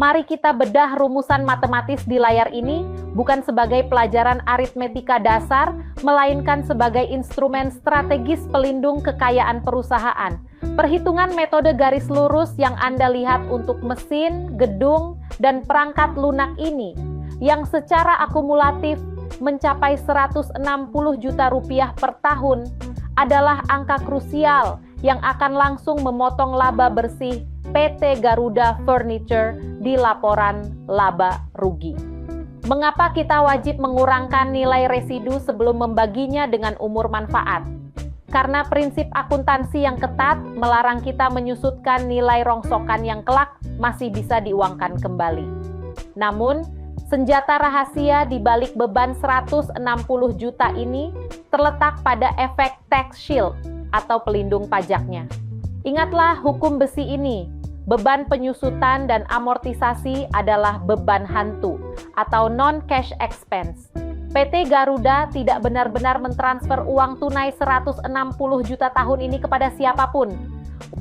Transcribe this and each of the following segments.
Mari kita bedah rumusan matematis di layar ini bukan sebagai pelajaran aritmetika dasar, melainkan sebagai instrumen strategis pelindung kekayaan perusahaan. Perhitungan metode garis lurus yang Anda lihat untuk mesin, gedung, dan perangkat lunak ini, yang secara akumulatif mencapai 160 juta rupiah per tahun, adalah angka krusial yang akan langsung memotong laba bersih PT Garuda Furniture di laporan laba rugi. Mengapa kita wajib mengurangkan nilai residu sebelum membaginya dengan umur manfaat? Karena prinsip akuntansi yang ketat melarang kita menyusutkan nilai rongsokan yang kelak masih bisa diuangkan kembali. Namun, senjata rahasia di balik beban 160 juta ini terletak pada efek tax shield atau pelindung pajaknya. Ingatlah hukum besi ini, beban penyusutan dan amortisasi adalah beban hantu atau non-cash expense. PT Garuda tidak benar-benar mentransfer uang tunai 160 juta tahun ini kepada siapapun.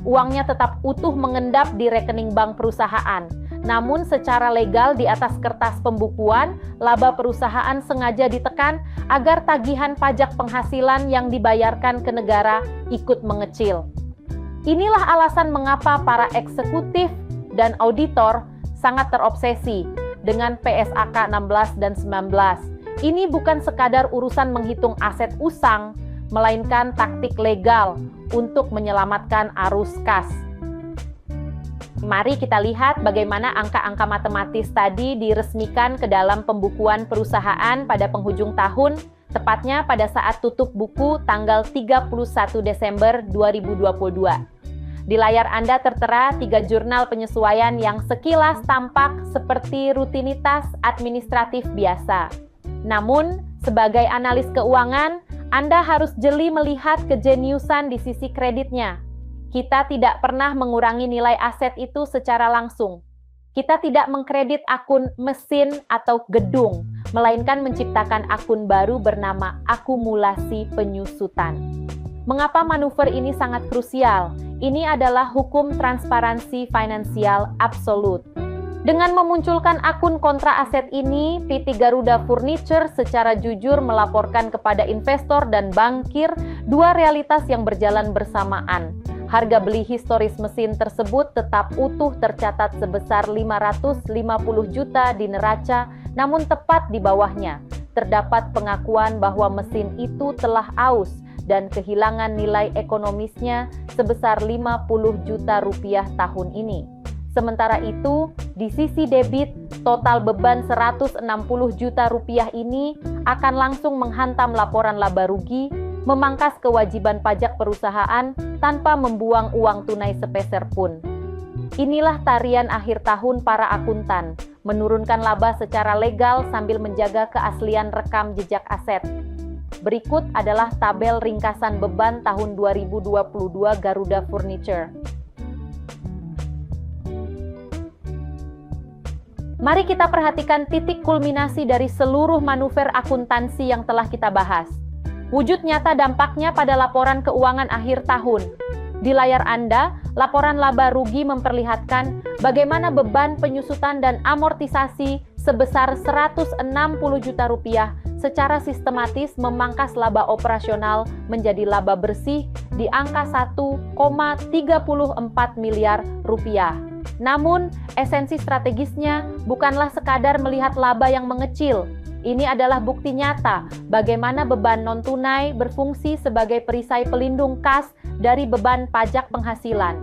Uangnya tetap utuh mengendap di rekening bank perusahaan. Namun secara legal di atas kertas pembukuan, laba perusahaan sengaja ditekan agar tagihan pajak penghasilan yang dibayarkan ke negara ikut mengecil. Inilah alasan mengapa para eksekutif dan auditor sangat terobsesi dengan PSAK 16 dan 19. Ini bukan sekadar urusan menghitung aset usang, melainkan taktik legal untuk menyelamatkan arus kas. Mari kita lihat bagaimana angka-angka matematis tadi diresmikan ke dalam pembukuan perusahaan pada penghujung tahun, tepatnya pada saat tutup buku tanggal 31 Desember 2022. Di layar Anda tertera 3 jurnal penyesuaian yang sekilas tampak seperti rutinitas administratif biasa. Namun, sebagai analis keuangan, Anda harus jeli melihat kejeniusan di sisi kreditnya. Kita tidak pernah mengurangi nilai aset itu secara langsung. Kita tidak mengkredit akun mesin atau gedung, melainkan menciptakan akun baru bernama akumulasi penyusutan. Mengapa manuver ini sangat krusial? Ini adalah hukum transparansi finansial absolut. Dengan memunculkan akun kontra aset ini, PT Garuda Furniture secara jujur melaporkan kepada investor dan bankir dua realitas yang berjalan bersamaan. Harga beli historis mesin tersebut tetap utuh tercatat sebesar 550 juta di neraca, namun tepat di bawahnya terdapat pengakuan bahwa mesin itu telah aus dan kehilangan nilai ekonomisnya sebesar 50 juta rupiah tahun ini. Sementara itu, di sisi debit, total beban 160 juta rupiah ini akan langsung menghantam laporan laba rugi, memangkas kewajiban pajak perusahaan tanpa membuang uang tunai sepeser pun. Inilah tarian akhir tahun para akuntan, menurunkan laba secara legal sambil menjaga keaslian rekam jejak aset. Berikut adalah tabel ringkasan beban tahun 2022 Garuda Furniture. Mari kita perhatikan titik kulminasi dari seluruh manuver akuntansi yang telah kita bahas. Wujud nyata dampaknya pada laporan keuangan akhir tahun. Di layar Anda, laporan laba rugi memperlihatkan bagaimana beban penyusutan dan amortisasi sebesar 160 juta rupiah secara sistematis memangkas laba operasional menjadi laba bersih di angka 1,34 miliar rupiah. Namun, esensi strategisnya bukanlah sekadar melihat laba yang mengecil. Ini adalah bukti nyata bagaimana beban non-tunai berfungsi sebagai perisai pelindung kas dari beban pajak penghasilan.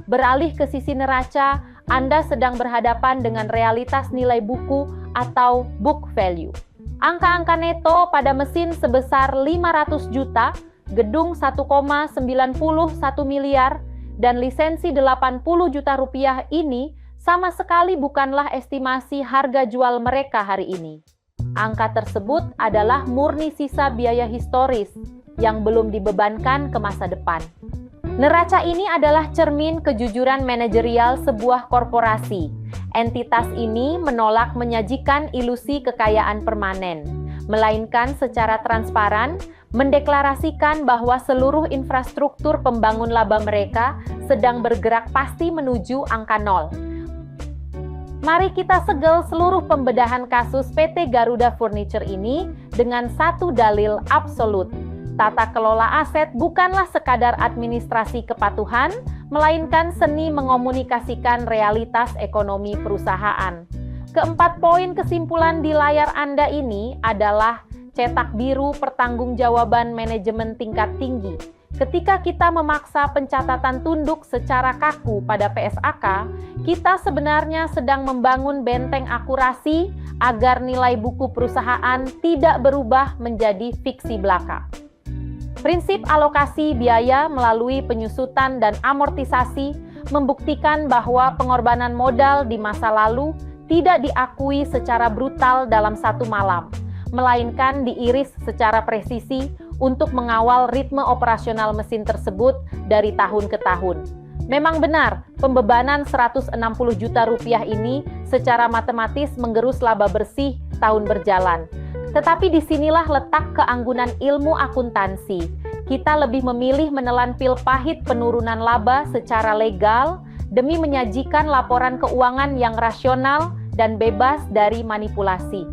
Beralih ke sisi neraca, Anda sedang berhadapan dengan realitas nilai buku atau book value. Angka-angka neto pada mesin sebesar 500 juta, gedung 1,91 miliar, dan lisensi 80 juta rupiah ini sama sekali bukanlah estimasi harga jual mereka hari ini. Angka tersebut adalah murni sisa biaya historis yang belum dibebankan ke masa depan. Neraca ini adalah cermin kejujuran manajerial sebuah korporasi. Entitas ini menolak menyajikan ilusi kekayaan permanen, melainkan secara transparan mendeklarasikan bahwa seluruh infrastruktur pembangun laba mereka sedang bergerak pasti menuju angka nol. Mari kita segel seluruh pembedahan kasus PT Garuda Furniture ini dengan satu dalil absolut. Tata kelola aset bukanlah sekadar administrasi kepatuhan, melainkan seni mengomunikasikan realitas ekonomi perusahaan. Keempat poin kesimpulan di layar Anda ini adalah cetak biru pertanggungjawaban manajemen tingkat tinggi. Ketika kita memaksa pencatatan tunduk secara kaku pada PSAK, kita sebenarnya sedang membangun benteng akurasi agar nilai buku perusahaan tidak berubah menjadi fiksi belaka. Prinsip alokasi biaya melalui penyusutan dan amortisasi membuktikan bahwa pengorbanan modal di masa lalu tidak diakui secara brutal dalam satu malam, melainkan diiris secara presisi untuk mengawal ritme operasional mesin tersebut dari tahun ke tahun. Memang benar, pembebanan 160 juta rupiah ini secara matematis menggerus laba bersih tahun berjalan. Tetapi disinilah letak keanggunan ilmu akuntansi. Kita lebih memilih menelan pil pahit penurunan laba secara legal demi menyajikan laporan keuangan yang rasional dan bebas dari manipulasi.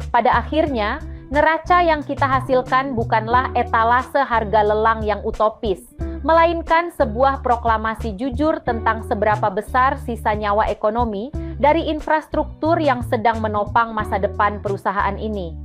Pada akhirnya, neraca yang kita hasilkan bukanlah etalase harga lelang yang utopis, melainkan sebuah proklamasi jujur tentang seberapa besar sisa nyawa ekonomi dari infrastruktur yang sedang menopang masa depan perusahaan ini.